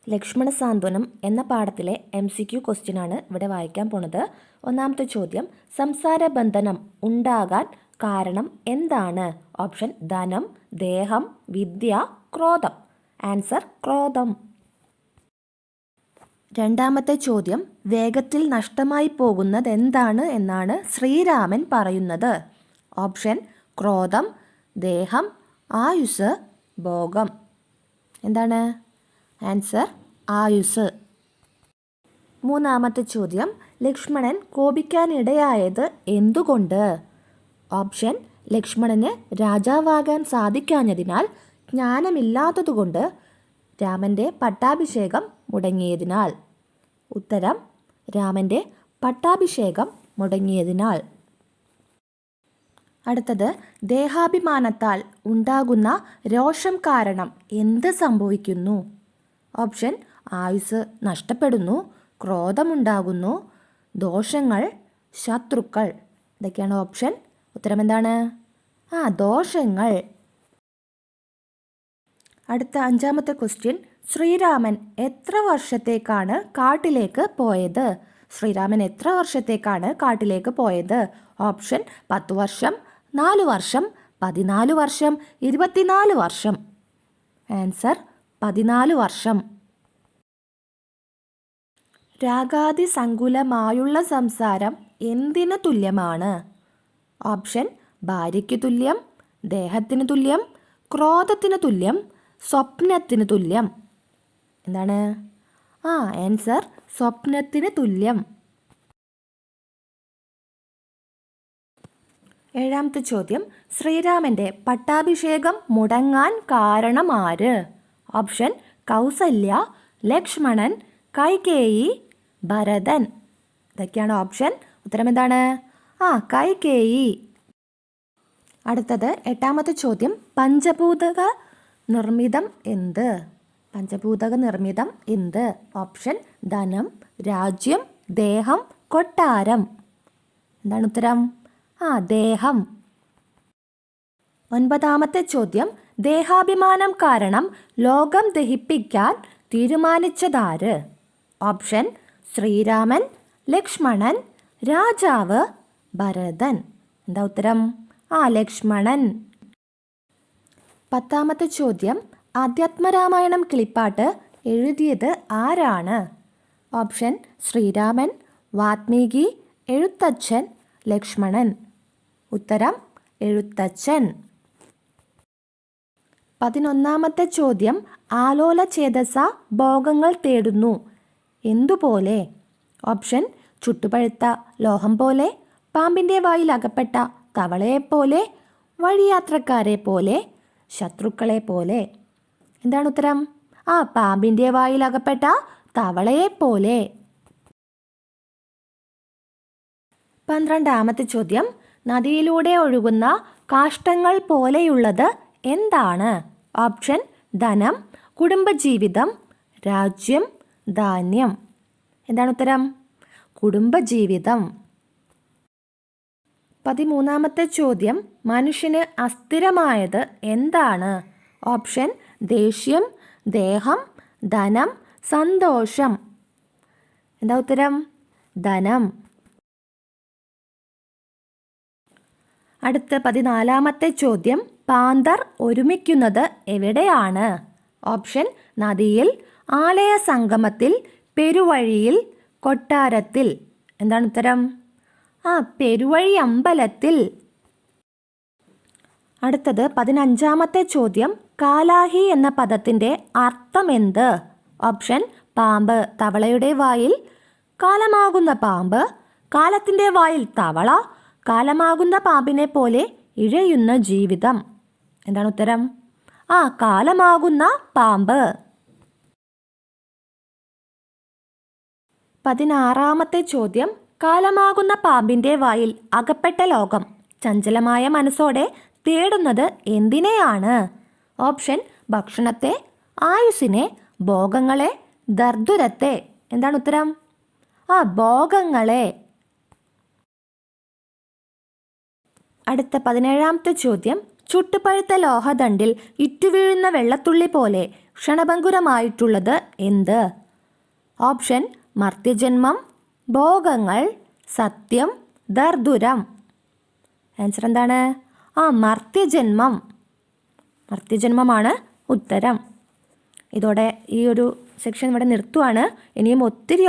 ലക്ഷ്മണ സാന്ത്വനം എന്ന പാഠത്തിലെ MCQ ക്വസ്റ്റ്യനാണ് ഇവിടെ വായിക്കാൻ പോണത്. ഒന്നാമത്തെ ചോദ്യം, സംസാര ബന്ധനം ഉണ്ടാകാൻ കാരണം എന്താണ്? ഓപ്ഷൻ ധനം, ദേഹം, വിദ്യ, ക്രോധം. ആൻസർ ക്രോധം. രണ്ടാമത്തെ ചോദ്യം, വേഗത്തിൽ നഷ്ടമായി പോകുന്നത് എന്താണ് എന്നാണ് ശ്രീരാമൻ പറയുന്നത്? ഓപ്ഷൻ ക്രോധം, ദേഹം, ആയുസ്, ഭോഗം. എന്താണ് ആൻസർ? ആയുസ്. മൂന്നാമത്തെ ചോദ്യം, ലക്ഷ്മണൻ കോപിക്കാനിടയായത് എന്തുകൊണ്ട്? ഓപ്ഷൻ ലക്ഷ്മണന് രാജാവാകാൻ സാധിക്കാഞ്ഞതിനാൽ, ജ്ഞാനമില്ലാത്തതുകൊണ്ട്, രാമൻ്റെ പട്ടാഭിഷേകം മുടങ്ങിയതിനാൽ. ഉത്തരം രാമൻ്റെ പട്ടാഭിഷേകം മുടങ്ങിയതിനാൽ. അടുത്തത്, ദേഹാഭിമാനത്താൽ ഉണ്ടാകുന്ന രോഷം കാരണം എന്ത് സംഭവിക്കുന്നു? ഓപ്ഷൻ ആയുസ് നഷ്ടപ്പെടുന്നു, ക്രോധമുണ്ടാകുന്നു, ദോഷങ്ങൾ, ശത്രുക്കൾ. ഇതൊക്കെയാണ് ഓപ്ഷൻ. ഉത്തരം എന്താണ്? ദോഷങ്ങൾ. അടുത്ത അഞ്ചാമത്തെ ക്വസ്റ്റ്യൻ, ശ്രീരാമൻ എത്ര വർഷത്തേക്കാണ് കാട്ടിലേക്ക് പോയത്? ശ്രീരാമൻ എത്ര വർഷത്തേക്കാണ് കാട്ടിലേക്ക് പോയത്? ഓപ്ഷൻ 10 വർഷം, 4 വർഷം, 14 വർഷം, 24 വർഷം. ആൻസർ 14 വർഷം. രാഗാതി സങ്കുലമായുള്ള സംസാരം എന്തിനു തുല്യമാണ്? ഓപ്ഷൻ ഭാര്യയ്ക്ക് തുല്യം, ദേഹത്തിന് തുല്യം, ക്രോധത്തിന് തുല്യം, സ്വപ്നത്തിന് തുല്യം. എന്താണ്? ആൻസർ സ്വപ്നത്തിന് തുല്യം. ഏഴാമത്തെ ചോദ്യം, ശ്രീരാമൻ്റെ പട്ടാഭിഷേകം മുടങ്ങാൻ കാരണം ആര്? ഓപ്ഷൻ കൗസല്യ, ലക്ഷ്മണൻ, കൈകേയി, ഭരതൻ. ഇതൊക്കെയാണ് ഓപ്ഷൻ. ഉത്തരം എന്താണ്? കൈകേയി. അടുത്തത് എട്ടാമത്തെ ചോദ്യം, പഞ്ചഭൂതക നിർമ്മിതം എന്ത്? പഞ്ചഭൂതക നിർമ്മിതം എന്ത്? ഓപ്ഷൻ ധനം, രാജ്യം, ദേഹം, കൊട്ടാരം. എന്താണ് ഉത്തരം? ദേഹം. ഒൻപതാമത്തെ ചോദ്യം, ദേഹാഭിമാനം കാരണം ലോകം ദഹിപ്പിക്കാൻ തീരുമാനിച്ചതാര്? ഓപ്ഷൻ ശ്രീരാമൻ, ലക്ഷ്മണൻ, രാജാവ്, ഭരതൻ. എന്താ ഉത്തരം? ലക്ഷ്മണൻ. പത്താമത്തെ ചോദ്യം, ആധ്യാത്മരാമായണം കിളിപ്പാട്ട് എഴുതിയത് ആരാണ്? ഓപ്ഷൻ ശ്രീരാമൻ, വാത്മീകി, എഴുത്തച്ഛൻ, ലക്ഷ്മണൻ. ഉത്തരം എഴുത്തച്ഛൻ. 11ാമത്തെ ചോദ്യം, ആലോല ചേതസ ഭോഗങ്ങൾ തേടുന്നു എന്തുപോലെ? ഓപ്ഷൻ ചുട്ടുപഴുത്ത ലോഹം പോലെ, പാമ്പിൻ്റെ വായിൽ അകപ്പെട്ട തവളയെപ്പോലെ, വഴിയാത്രക്കാരെ പോലെ, ശത്രുക്കളെ പോലെ. എന്താണ് ഉത്തരം? പാമ്പിൻ്റെ വായിൽ അകപ്പെട്ട തവളയെപ്പോലെ. 12ാമത്തെ ചോദ്യം, നദിയിലൂടെ ഒഴുകുന്ന കാഷ്ടങ്ങൾ പോലെയുള്ളത് എന്താണ്? ഓപ്ഷൻ ധനം, കുടുംബജീവിതം, രാജ്യം, ധാന്യം. എന്താണ് ഉത്തരം? കുടുംബജീവിതം. 13ാമത്തെ ചോദ്യം, മനുഷ്യന് അസ്ഥിരമായത് എന്താണ്? ഓപ്ഷൻ ദേഷ്യം, ദേഹം, ധനം, സന്തോഷം. എന്താ ഉത്തരം? ധനം. അടുത്ത 14ാമത്തെ ചോദ്യം, പാന്തർ ഒരുമിക്കുന്നത് എവിടെയാണ്? ഓപ്ഷൻ നദിയിൽ, ആലയ സംഗമത്തിൽ, പെരുവഴിയിൽ, കൊട്ടാരത്തിൽ. എന്താണ് ഉത്തരം? പെരുവഴി അമ്പലത്തിൽ. അടുത്തത് 15ാമത്തെ ചോദ്യം, കാലാഹി എന്ന പദത്തിൻ്റെ അർത്ഥം എന്ത്? ഓപ്ഷൻ പാമ്പ് തവളയുടെ വായിൽ, കാലമാകുന്ന പാമ്പ്, കാലത്തിൻ്റെ വായിൽ തവള, കാലമാകുന്ന പാമ്പിനെ പോലെ ഇഴയുന്ന ജീവിതം. എന്താണ് ഉത്തരം? കാലമാകുന്ന പാമ്പ്. 16ാമത്തെ ചോദ്യം, കാലമാകുന്ന പാമ്പിൻ്റെ വായിൽ അകപ്പെട്ട ലോകം ചഞ്ചലമായ മനസ്സോടെ തേടുന്നത് എന്തിനെയാണ്? ഓപ്ഷൻ ഭക്ഷണത്തെ, ആയുസ്സിനെ, ഭോഗങ്ങളെ, ദർദുരത്തെ. എന്താണ് ഉത്തരം? ഭോഗങ്ങളെ. അടുത്ത 17ാമത്തെ ചോദ്യം, ചുട്ടുപഴുത്ത ലോഹദണ്ഡിൽ ഇറ്റുവീഴുന്ന വെള്ളത്തുള്ളി പോലെ ക്ഷണഭങ്കുരമായിട്ടുള്ളത് എന്ത്? ഓപ്ഷൻ മർത്യജന്മം, ഭോഗങ്ങൾ, സത്യം, ദർദുരം. ആൻസർ എന്താണ്? മർത്യജന്മം. മർത്യജന്മമാണ് ഉത്തരം. ഇതോടെ ഈ ഒരു സെക്ഷൻ ഇവിടെ നിർത്തുവാണ്. ഇനിയും ഒത്തിരി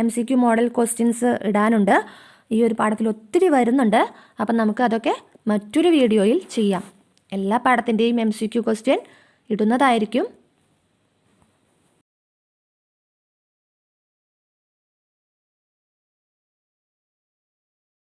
MCQ മോഡൽ ക്വസ്റ്റ്യൻസ് ഇടാനുണ്ട്. ഈ ഒരു പാഠത്തിൽ ഒത്തിരി വരുന്നുണ്ട്. അപ്പം നമുക്ക് അതൊക്കെ മറ്റൊരു വീഡിയോയിൽ ചെയ്യാം. എല്ലാ പാഠത്തിൻ്റെയും MCQ ക്വസ്റ്റ്യൻ ഇടുന്നതായിരിക്കും.